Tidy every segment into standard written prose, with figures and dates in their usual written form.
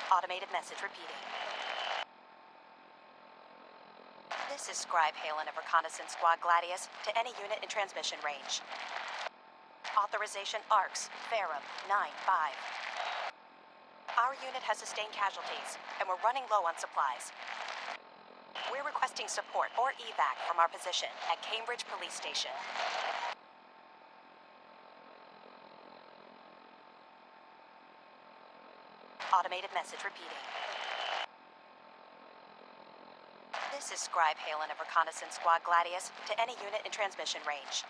Automated message repeating. This is Scribe Halen of Reconnaissance Squad Gladius to any unit in transmission range. Authorization ARCS, Ferrum, 9-5. Our unit has sustained casualties, and we're running low on supplies. We're requesting support or evac from our position at Cambridge Police Station. Automated message repeating. This is Scribe Halen of Reconnaissance Squad Gladius to any unit in transmission range.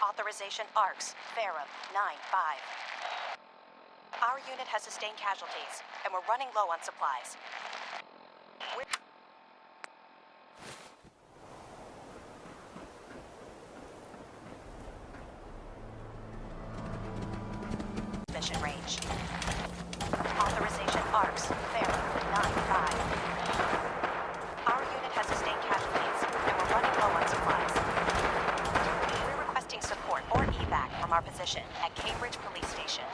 Authorization ARCS, Ferrum, 9-5. Our unit has sustained casualties, and we're running low on supplies. Mission range. Authorization ARCS, Ferrum, 9-5. Our unit has sustained casualties, and we're running low on supplies. We're requesting support or evac from our position at Cambridge Police Station.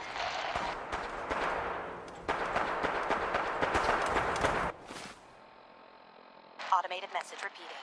Automated message repeating.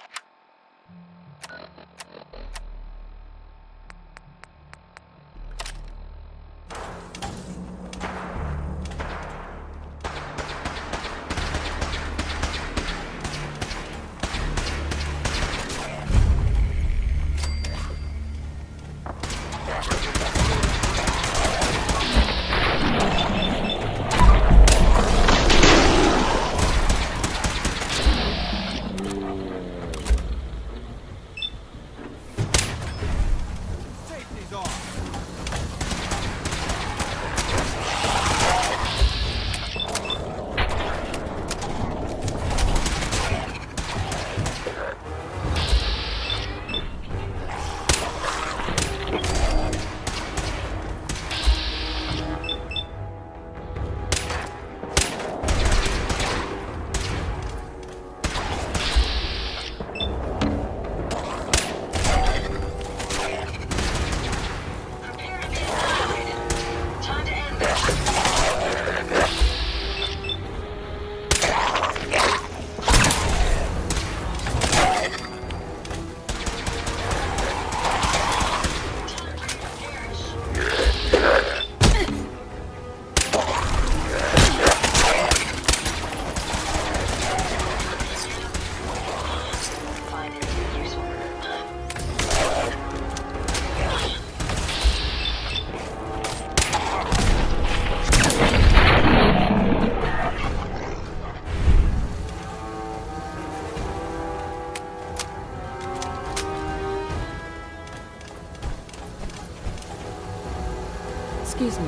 Excuse me.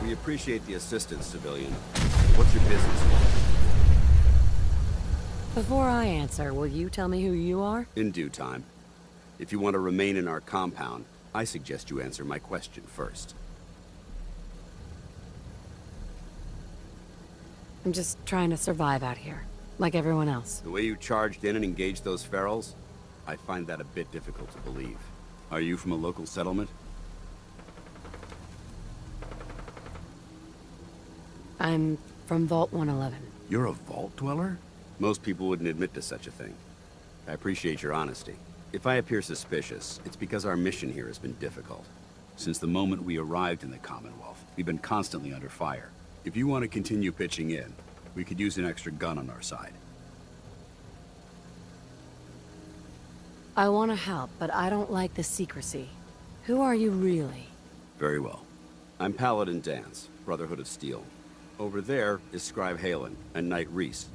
We appreciate the assistance, civilian. What's your business? Before I answer, will you tell me who you are? In due time. If you want to remain in our compound, I suggest you answer my question first. I'm just trying to survive out here, like everyone else. The way you charged in and engaged those ferals, I find that a bit difficult to believe. Are you from a local settlement? I'm from Vault 111. You're a vault dweller? Most people wouldn't admit to such a thing. I appreciate your honesty. If I appear suspicious, it's because our mission here has been difficult. Since the moment we arrived in the Commonwealth, we've been constantly under fire. If you want to continue pitching in, we could use an extra gun on our side. I want to help, but I don't like the secrecy. Who are you really? Very well. I'm Paladin Dance, Brotherhood of Steel. Over there is Scribe Halen and Knight Reese.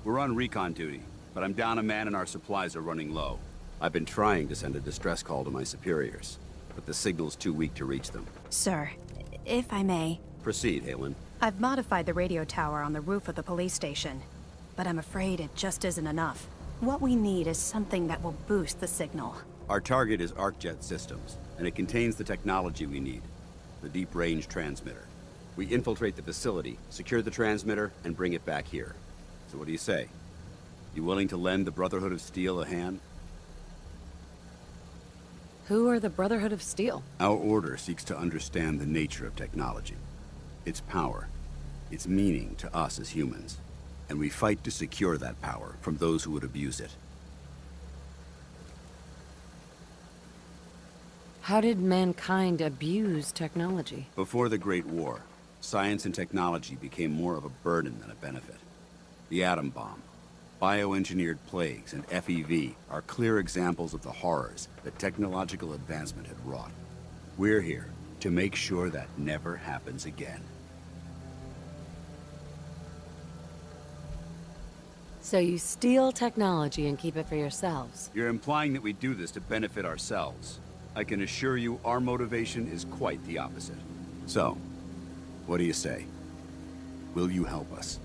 We're on recon duty, but I'm down a man and our supplies are running low. I've been trying to send a distress call to my superiors, but the signal's too weak to reach them. Sir, if I may... Proceed, Halen. I've modified the radio tower on the roof of the police station, but I'm afraid it just isn't enough. What we need is something that will boost the signal. Our target is ArcJet Systems, and it contains the technology we need, the deep-range transmitter. We infiltrate the facility, secure the transmitter, and bring it back here. So what do you say? You willing to lend the Brotherhood of Steel a hand? Who are the Brotherhood of Steel? Our order seeks to understand the nature of technology, its power, its meaning to us as humans. And we fight to secure that power from those who would abuse it. How did mankind abuse technology? Before the Great War, science and technology became more of a burden than a benefit. The atom bomb, bioengineered plagues, and FEV are clear examples of the horrors that technological advancement had wrought. We're here to make sure that never happens again. So you steal technology and keep it for yourselves? You're implying that we do this to benefit ourselves. I can assure you our motivation is quite the opposite. So, what do you say? Will you help us?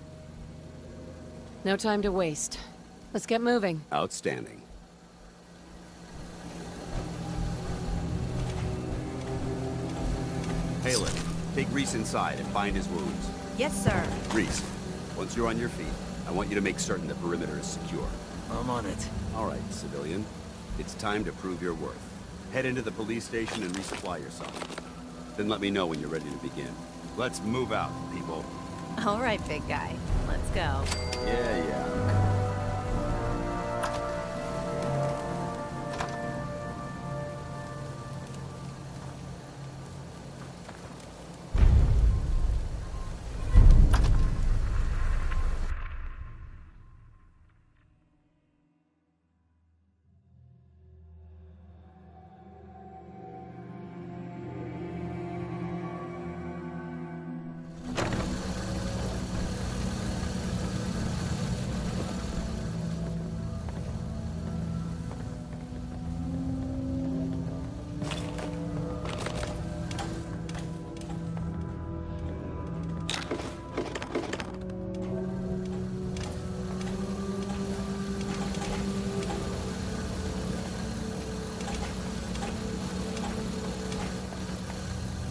No time to waste. Let's get moving. Outstanding. Halen, take Reese inside and bind his wounds. Yes, sir. Reese, once you're on your feet, I want you to make certain the perimeter is secure. I'm on it. All right, civilian. It's time to prove your worth. Head into the police station and resupply yourself. Then let me know when you're ready to begin. Let's move out, people. All right, big guy. Let's go. Yeah.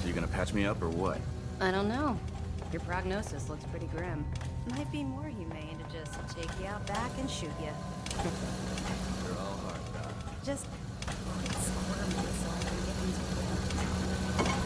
You gonna patch me up or what? I don't know. Your prognosis looks pretty grim. Might be more humane to just take you out back and shoot you. They're all hard, Doc. Just quit squirming so I can get into bed.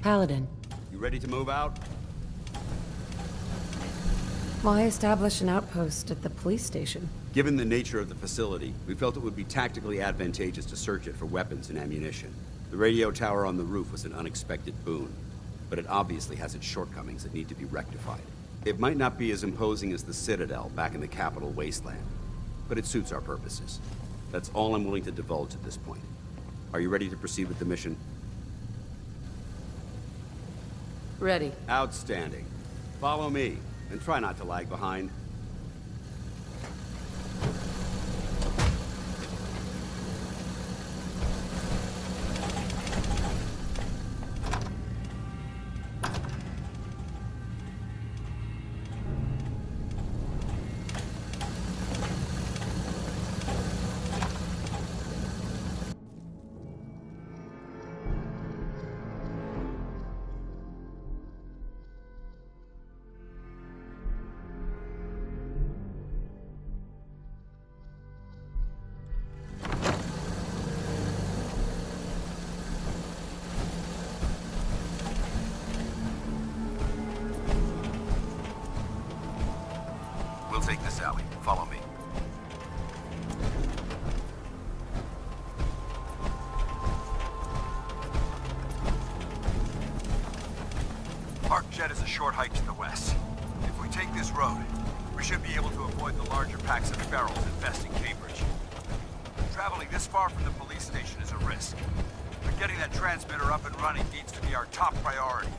Paladin, You ready to move out? why establish an outpost at the police station? Given the nature of the facility, we felt it would be tactically advantageous to search it for weapons and ammunition. The radio tower on the roof was an unexpected boon. but it obviously has its shortcomings that need to be rectified. It might not be as imposing as the Citadel back in the capital wasteland, but it suits our purposes. That's all I'm willing to divulge at this point. Are you ready to proceed with the mission? Ready. Outstanding. Follow me, and try not to lag behind. We'll take this alley. Follow me. Arcjet is a short hike to the west. If we take this road, we should be able to avoid the larger packs of ferals infesting Cambridge. Traveling this far from the police station is a risk, but getting that transmitter up and running needs to be our top priority.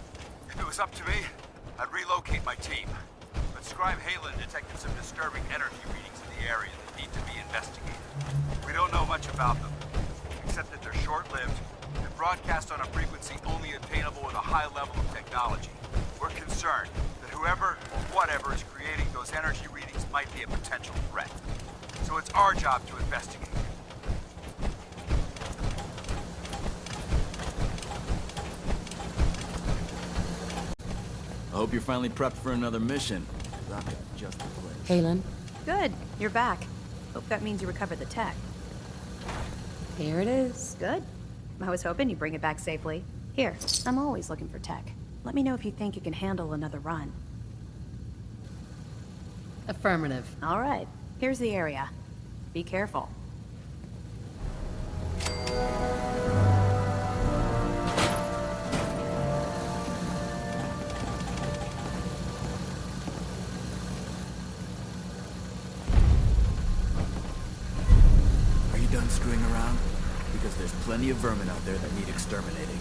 If it was up to me, I'd relocate my team. But Scribe Halen detected some disturbing energy readings in the area that need to be investigated. We don't know much about them, except that they're short-lived and broadcast on a frequency only attainable with a high level of technology. We're concerned that whoever or whatever is creating those energy readings might be a potential threat. So it's our job to investigate. I hope you're finally prepped for another mission. I've got just the place. Halen, Good, you're back. Hope that means you recovered the tech. here it is. Good. I was hoping you'd bring it back safely. Here, I'm always looking for tech. Let me know if you think you can handle another run. Affirmative. All right, here's the area. Be careful. Are you done screwing around? Because there's plenty of vermin out there that need exterminating.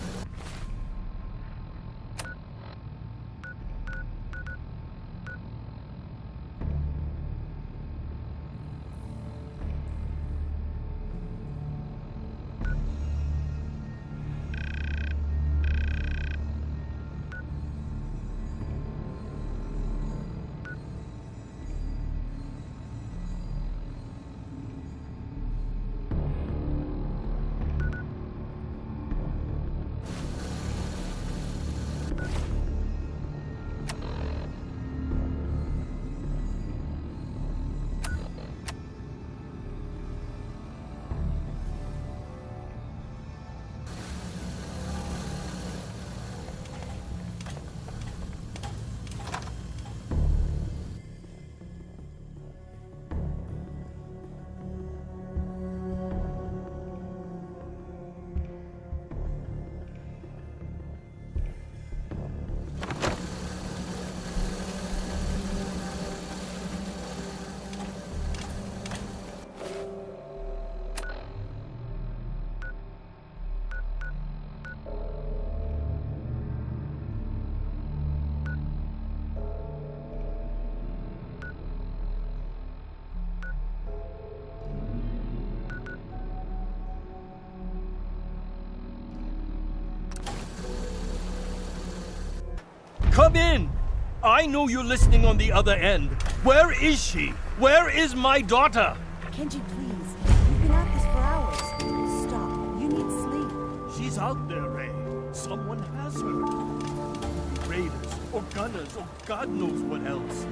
Come in! I know you're listening on the other end. Where is she? Where is my daughter? Kenji, please. We've been at this for hours. Stop. You need sleep. She's out there, Ray. Someone has her. Raiders, or gunners, or God knows what else.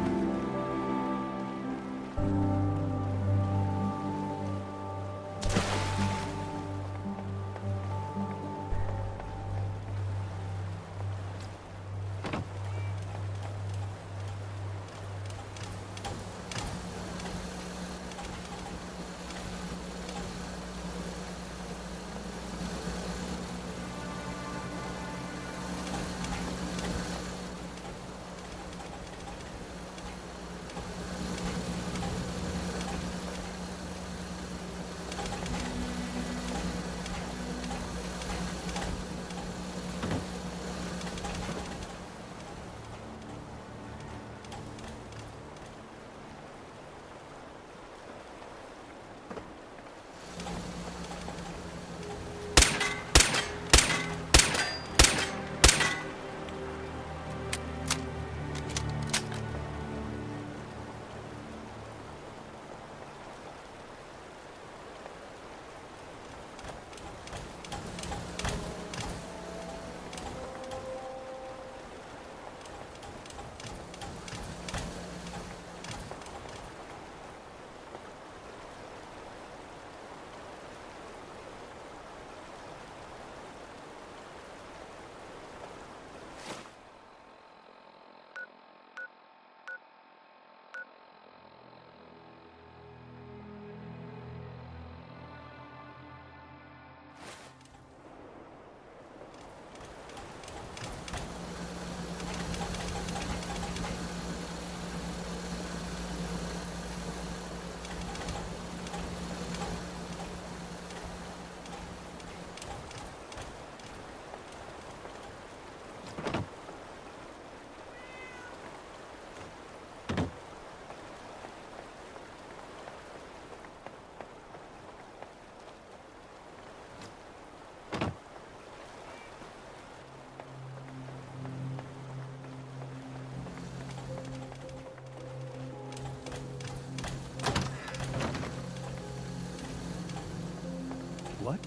What?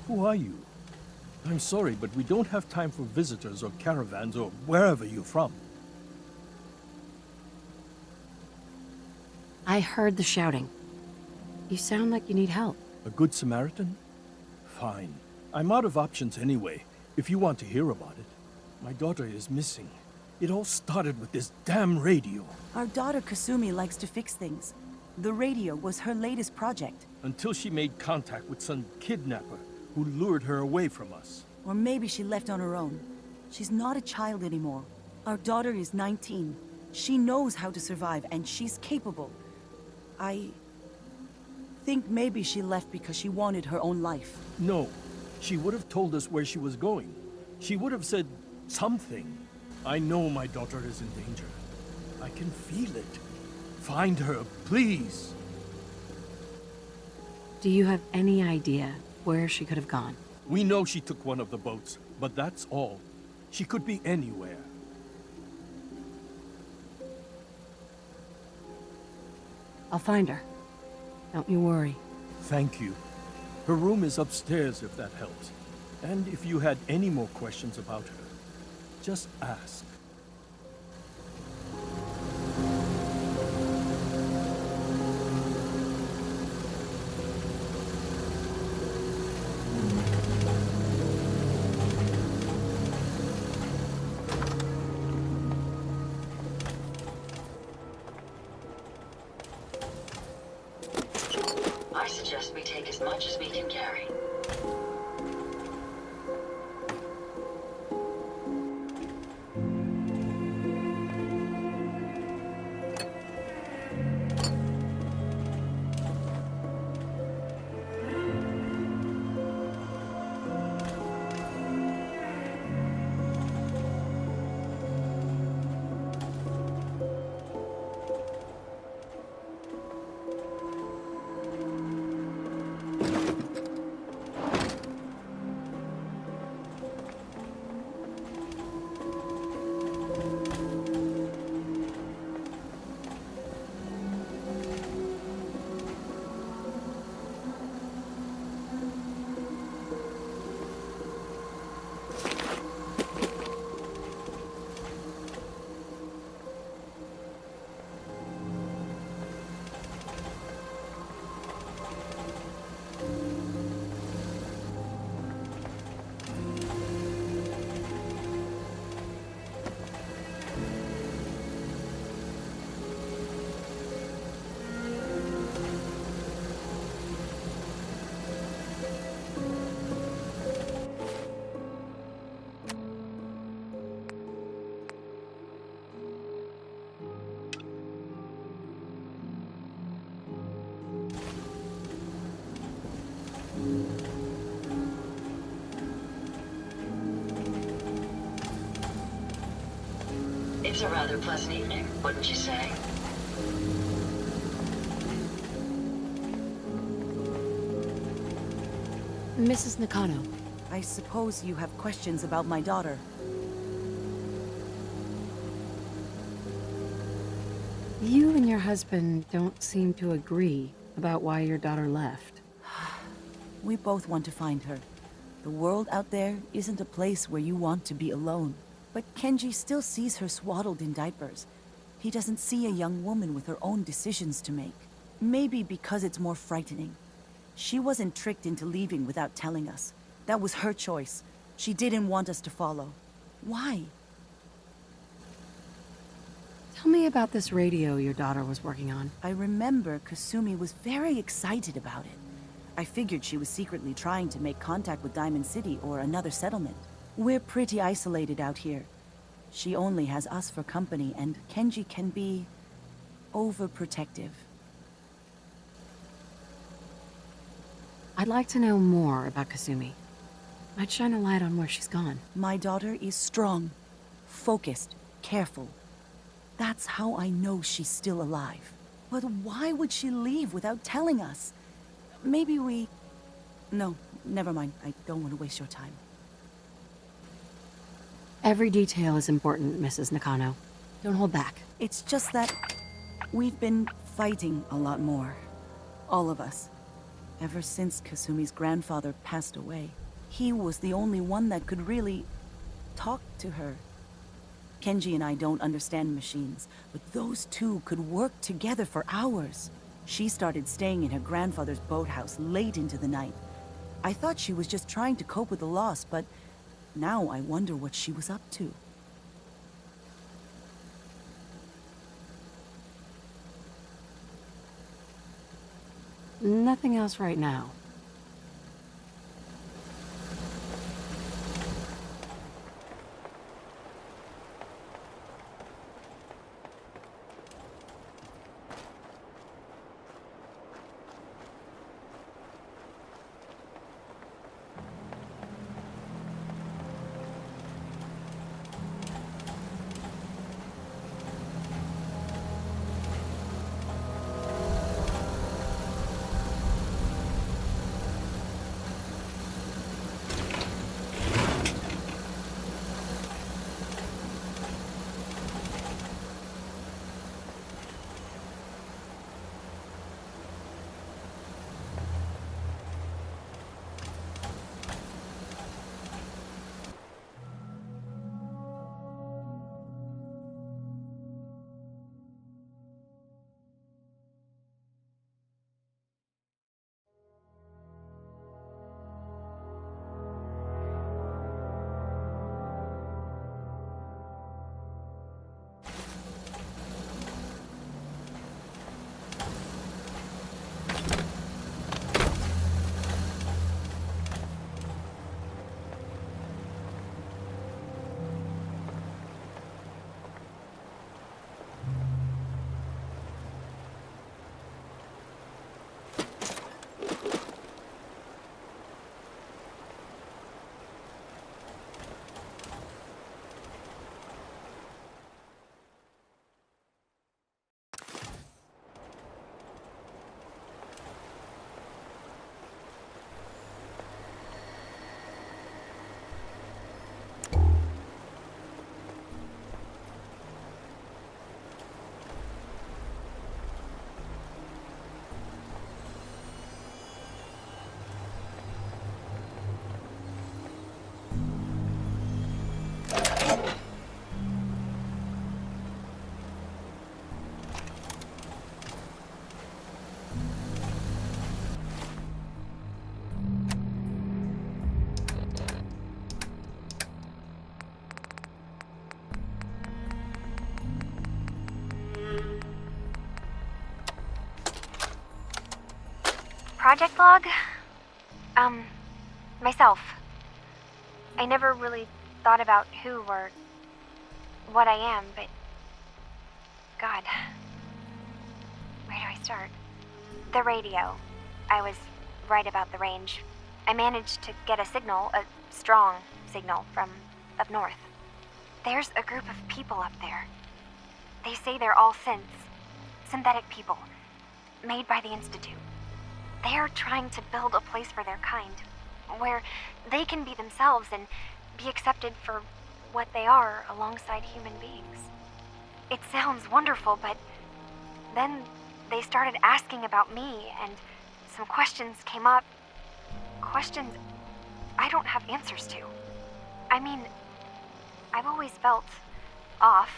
Who are you? I'm sorry, but we don't have time for visitors or caravans or wherever you're from. I heard the shouting. You sound like you need help. A good Samaritan? Fine. I'm out of options anyway, if you want to hear about it. My daughter is missing. It all started with this damn radio. Our daughter Kasumi likes to fix things. The radio was her latest project. Until she made contact with some kidnapper who lured her away from us. Or maybe she left on her own. She's not a child anymore. Our daughter is 19. She knows how to survive, and she's capable. I think maybe she left because she wanted her own life. No. She would have told us where she was going. She would have said something. I know my daughter is in danger. I can feel it. Find her, please. Do you have any idea where she could have gone? We know she took one of the boats, but that's all. She could be anywhere. I'll find her. Don't you worry. Thank you. Her room is upstairs if that helps. And if you had any more questions about her, just ask. I suggest we take as much as we can carry. It's a rather pleasant evening, wouldn't you say? Mrs. Nakano. I suppose you have questions about my daughter. You and your husband don't seem to agree about why your daughter left. We both want to find her. The world out there isn't a place where you want to be alone. But Kenji still sees her swaddled in diapers. He doesn't see a young woman with her own decisions to make. Maybe because it's more frightening. She wasn't tricked into leaving without telling us. That was her choice. She didn't want us to follow. Why? Tell me about this radio your daughter was working on. I remember Kasumi was very excited about it. I figured she was secretly trying to make contact with Diamond City or another settlement. We're pretty isolated out here. She only has us for company, and Kenji can be overprotective. I'd like to know more about Kasumi. Might shine a light on where she's gone. My daughter is strong, focused, careful. That's how I know she's still alive. But why would she leave without telling us? Maybe we... No, never mind. I don't want to waste your time. Every detail is important, Mrs. Nakano. Don't hold back. It's just that we've been fighting a lot more. All of us. Ever since Kasumi's grandfather passed away, he was the only one that could really talk to her. Kenji and I don't understand machines, but those two could work together for hours. She started staying in her grandfather's boathouse late into the night. I thought she was just trying to cope with the loss, but now I wonder what she was up to. Nothing else right now. Project log? Myself. I never really thought about who or what I am, but... God. Where do I start? The radio. I was right about the range. I managed to get a signal, a strong signal, from up north. There's a group of people up there. They say they're all synthetic people, made by the Institute. They're trying to build a place for their kind, where they can be themselves and be accepted for what they are alongside human beings. It sounds wonderful, but then they started asking about me, and some questions came up. Questions I don't have answers to. I mean, I've always felt off,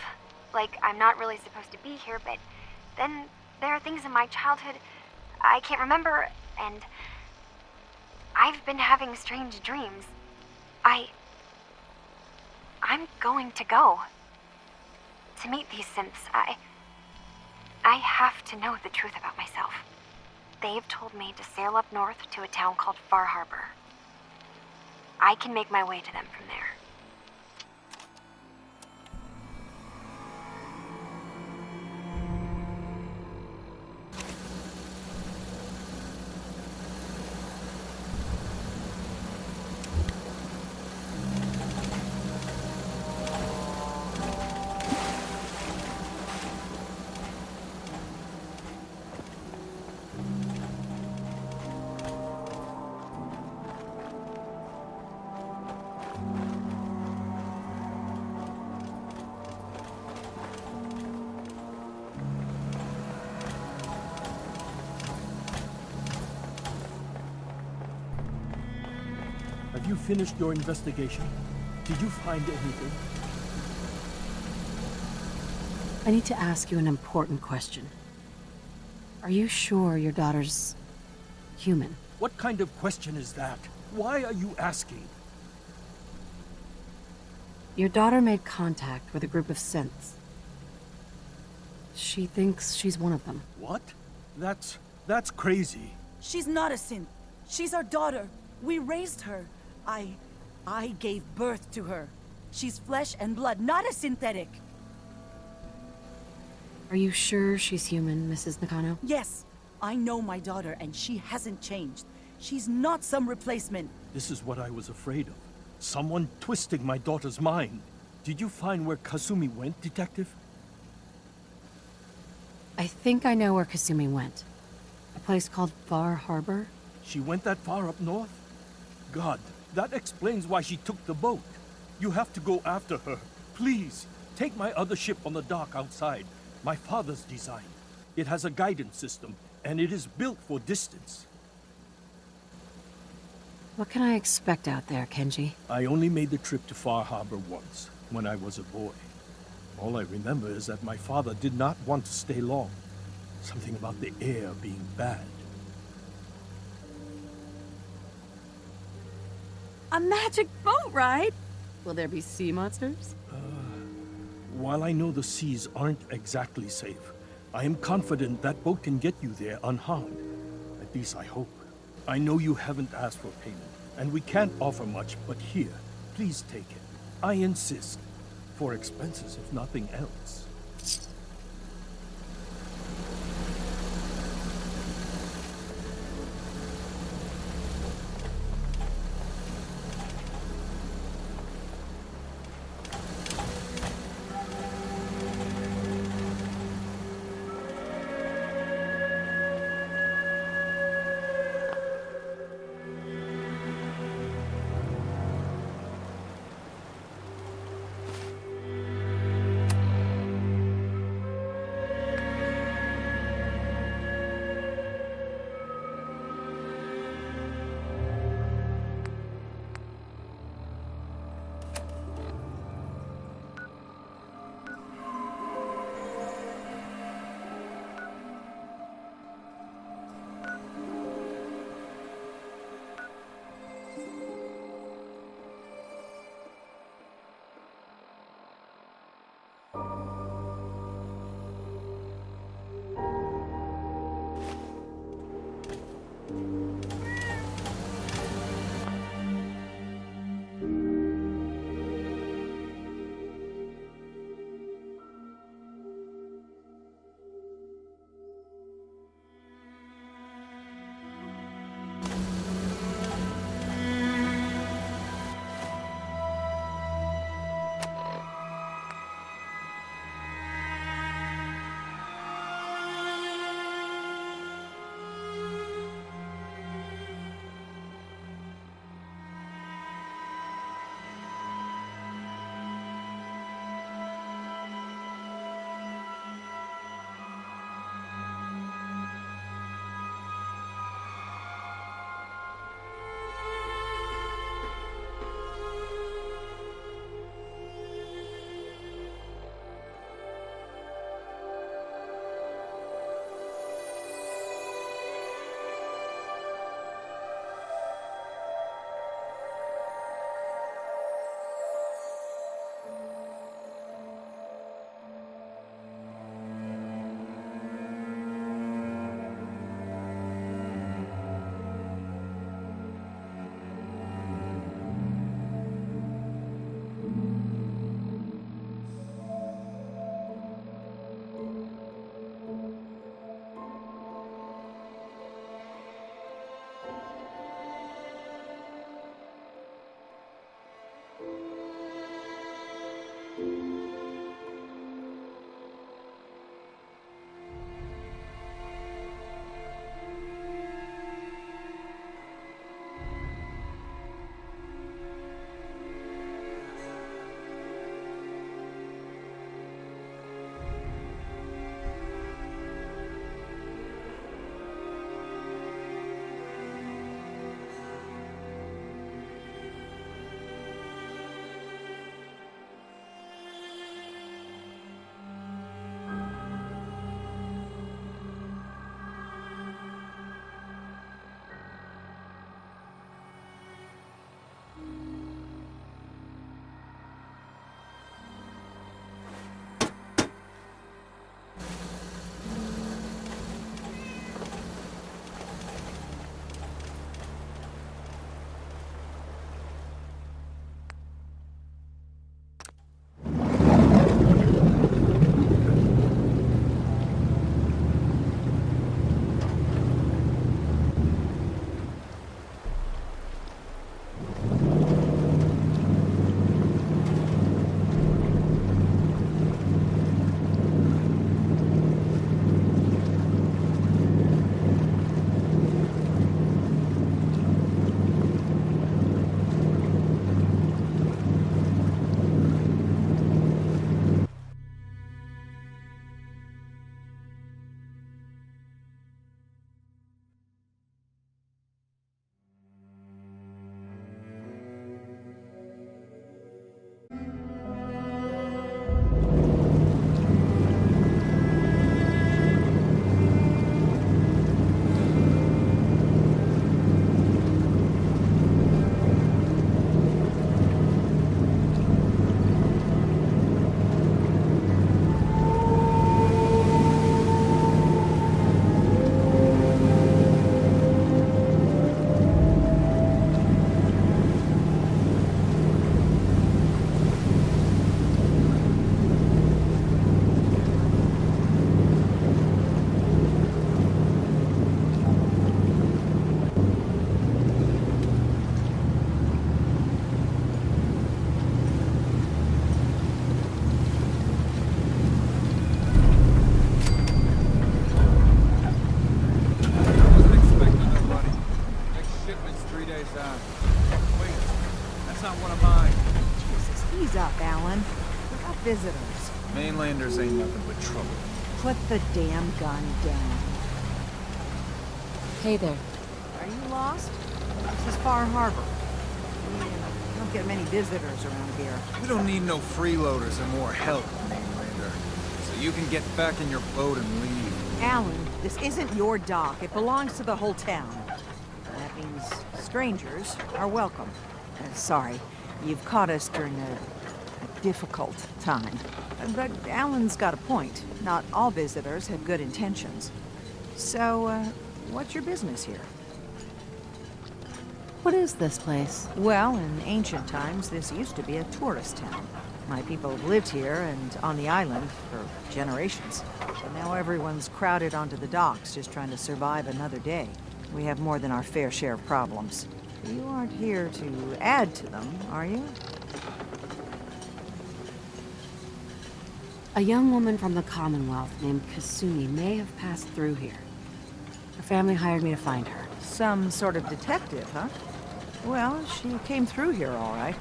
like I'm not really supposed to be here, but then there are things in my childhood I can't remember, and I've been having strange dreams. I'm going to go to meet these synths. I have to know the truth about myself. They've told me to sail up north to a town called Far Harbor. I can make my way to them from there. Have you finished your investigation? Did you find anything? I need to ask you an important question. Are you sure your daughter's human? What kind of question is that? Why are you asking? Your daughter made contact with a group of synths. She thinks she's one of them. What? That's crazy. She's not a synth. She's our daughter. We raised her. I gave birth to her. She's flesh and blood, not a synthetic. Are you sure she's human, Mrs. Nakano? Yes, I know my daughter, and she hasn't changed. She's not some replacement. This is what I was afraid of. Someone twisting my daughter's mind. Did you find where Kasumi went, Detective? I think I know where Kasumi went. A place called Far Harbor? She went that far up north? God, that explains why she took the boat. You have to go after her. Please, take my other ship on the dock outside. My father's design. It has a guidance system, and it is built for distance. What can I expect out there, Kenji? I only made the trip to Far Harbor once, when I was a boy. All I remember is that my father did not want to stay long. Something about the air being bad. A magic boat ride? Will there be sea monsters? While I know the seas aren't exactly safe, I am confident that boat can get you there unharmed. At least I hope. I know you haven't asked for payment, and we can't offer much, but here, please take it. I insist. For expenses, if nothing else. Wait, that's not one of mine. Jesus, ease up, Alan. We got visitors. Mainlanders ain't nothing but trouble. Put the damn gun down. Hey there. Are you lost? This is Far Harbor. We don't get many visitors around here. We don't need no freeloaders or more help, Mainlander. So you can get back in your boat and leave. Alan, this isn't your dock. It belongs to the whole town. That means strangers are welcome. Sorry, you've caught us during a difficult time. But Alan's got a point. Not all visitors have good intentions. So, what's your business here? What is this place? Well, in ancient times, this used to be a tourist town. My people have lived here and on the island for generations. But now everyone's crowded onto the docks, just trying to survive another day. We have more than our fair share of problems. You aren't here to add to them, are you? A young woman from the Commonwealth named Kasumi may have passed through here. Her family hired me to find her. Some sort of detective, huh? Well, she came through here all right.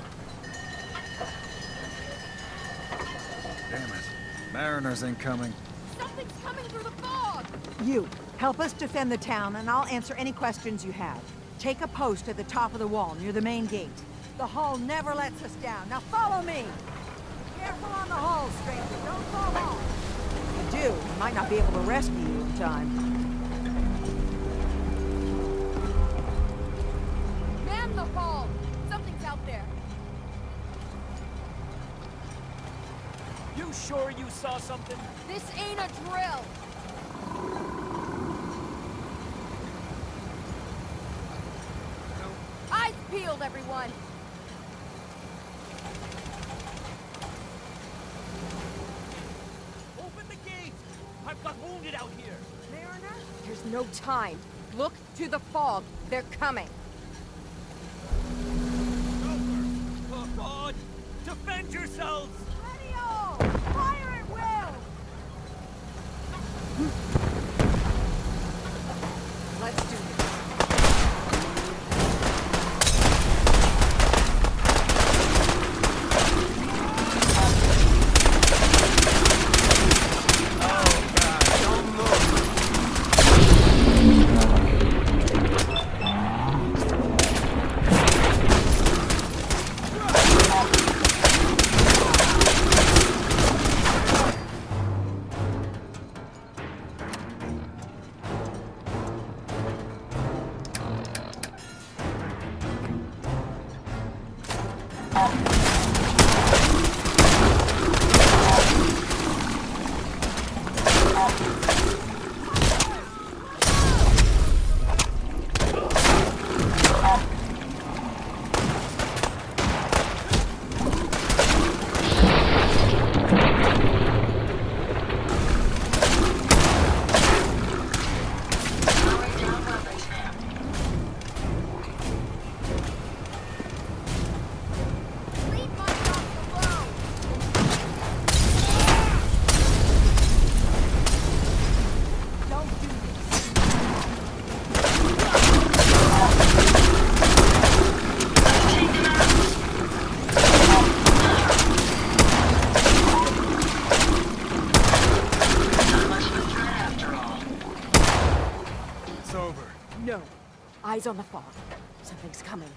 Damn it. Mariners ain't coming. Something's coming through the fog! You, help us defend the town, and I'll answer any questions you have. Take a post at the top of the wall, near the main gate. The hull never lets us down. Now follow me! Careful on the hull, stranger. Don't fall off. If you do, we might not be able to rescue you in time. Man the hull! Something's out there. You sure you saw something? This ain't a drill! Eyes peeled, everyone! Open the gate! I've got wounded out here! Mariner? There's no time. Look to the fog. They're coming. Oh God! Defend yourselves! Radio! Fire at will! Let's do this. Eyes on the fog. Something's coming.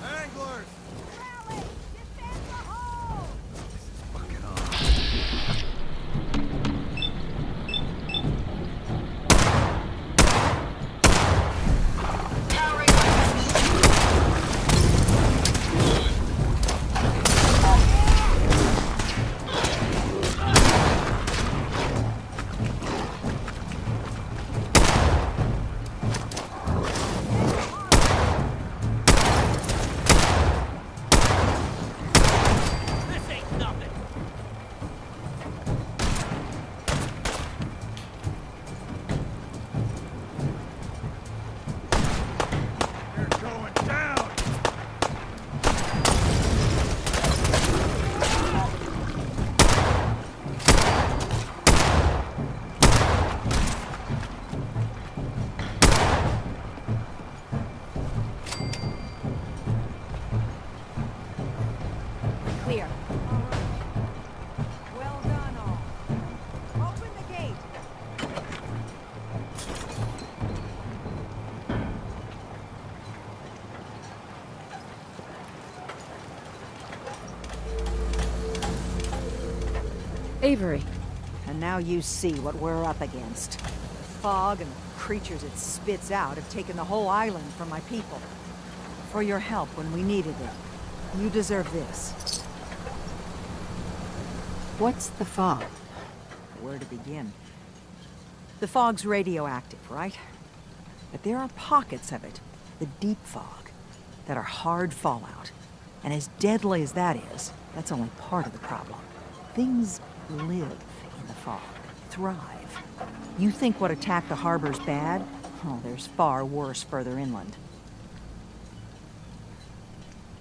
Anglers! Rally! Defend the hull! Fucking on. Powering weapons. Avery. And now you see what we're up against. The fog and the creatures it spits out have taken the whole island from my people. For your help when we needed it. You deserve this. What's the fog? Where to begin? The fog's radioactive, right? But there are pockets of it, the deep fog, that are hard fallout. And as deadly as that is, that's only part of the problem. Things live in the fog, thrive. You think what attacked the harbor's bad? Oh, there's far worse further inland.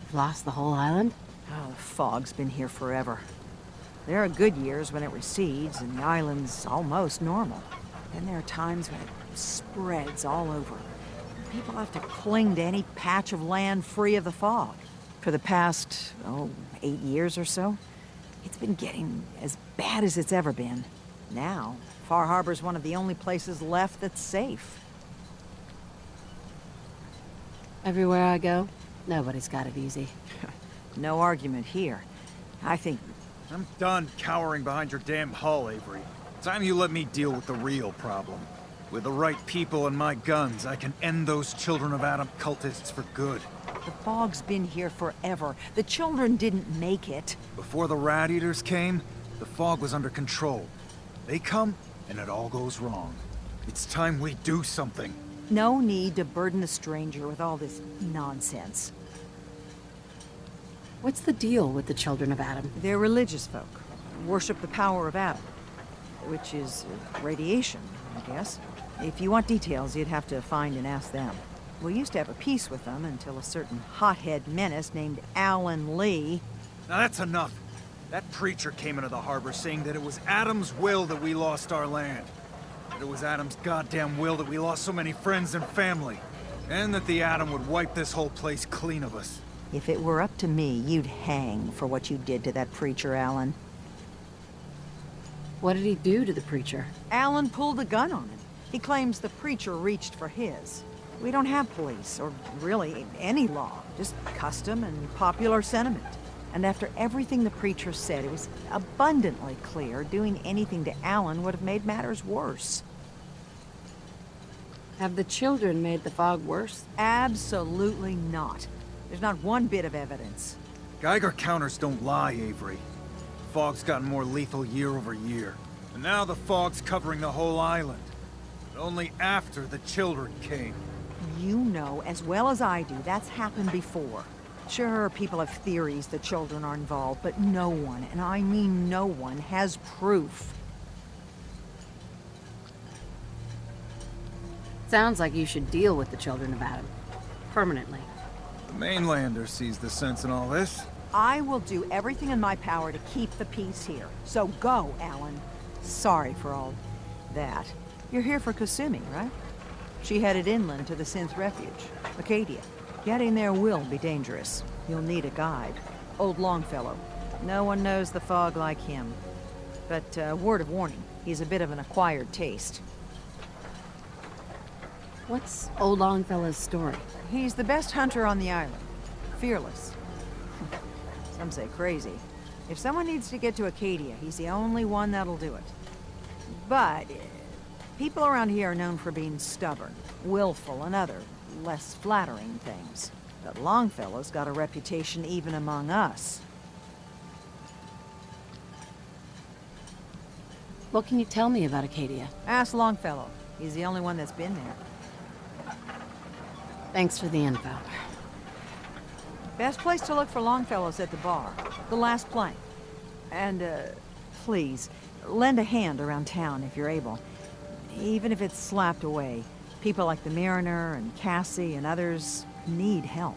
You've lost the whole island? Oh, the fog's been here forever. There are good years when it recedes and the island's almost normal. Then there are times when it spreads all over. People have to cling to any patch of land free of the fog. For the past, 8 years or so, it's been getting as bad as it's ever been. Now, Far Harbor's one of the only places left that's safe. Everywhere I go, nobody's got it easy. No argument here. I think... I'm done cowering behind your damn hull, Avery. Time you let me deal with the real problem. With the right people and my guns, I can end those Children of Adam cultists for good. The fog's been here forever. The children didn't make it. Before the Rat Eaters came, the fog was under control. They come, and it all goes wrong. It's time we do something. No need to burden a stranger with all this nonsense. What's the deal with the Children of Adam? They're religious folk. Worship the power of Adam. Which is radiation, I guess. If you want details, you'd have to find and ask them. We used to have a peace with them until a certain hothead menace named Alan Lee... Now that's enough. That preacher came into the harbor saying that it was Adam's will that we lost our land. That it was Adam's goddamn will that we lost so many friends and family. And that the Atom would wipe this whole place clean of us. If it were up to me, you'd hang for what you did to that preacher, Alan. What did he do to the preacher? Alan pulled a gun on him. He claims the preacher reached for his. We don't have police, or really any law, just custom and popular sentiment. And after everything the preacher said, it was abundantly clear doing anything to Alan would have made matters worse. Have the children made the fog worse? Absolutely not. There's not one bit of evidence. Geiger counters don't lie, Avery. The fog's gotten more lethal year over year. And now the fog's covering the whole island. But only after the children came. You know as well as I do that's happened before. Sure, people have theories the children are involved, but no one, and I mean no one, has proof. Sounds like you should deal with the Children of Adam. Permanently. The mainlander sees the sense in all this. I will do everything in my power to keep the peace here. So go, Alan. Sorry for all that. You're here for Kasumi, right? She headed inland to the synth refuge, Acadia. Getting there will be dangerous. You'll need a guide. Old Longfellow. No one knows the fog like him. But, word of warning, he's a bit of an acquired taste. What's Old Longfellow's story? He's the best hunter on the island. Fearless. Some say crazy. If someone needs to get to Acadia, he's the only one that'll do it. But people around here are known for being stubborn, willful, and other, less flattering things. But Longfellow's got a reputation even among us. What can you tell me about Acadia? Ask Longfellow. He's the only one that's been there. Thanks for the info. Best place to look for Longfellow's at the bar. The last plank. And, please, lend a hand around town if you're able. Even if it's slapped away. People like the Mariner and Cassie and others need help.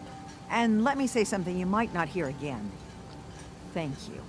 And let me say something you might not hear again. Thank you.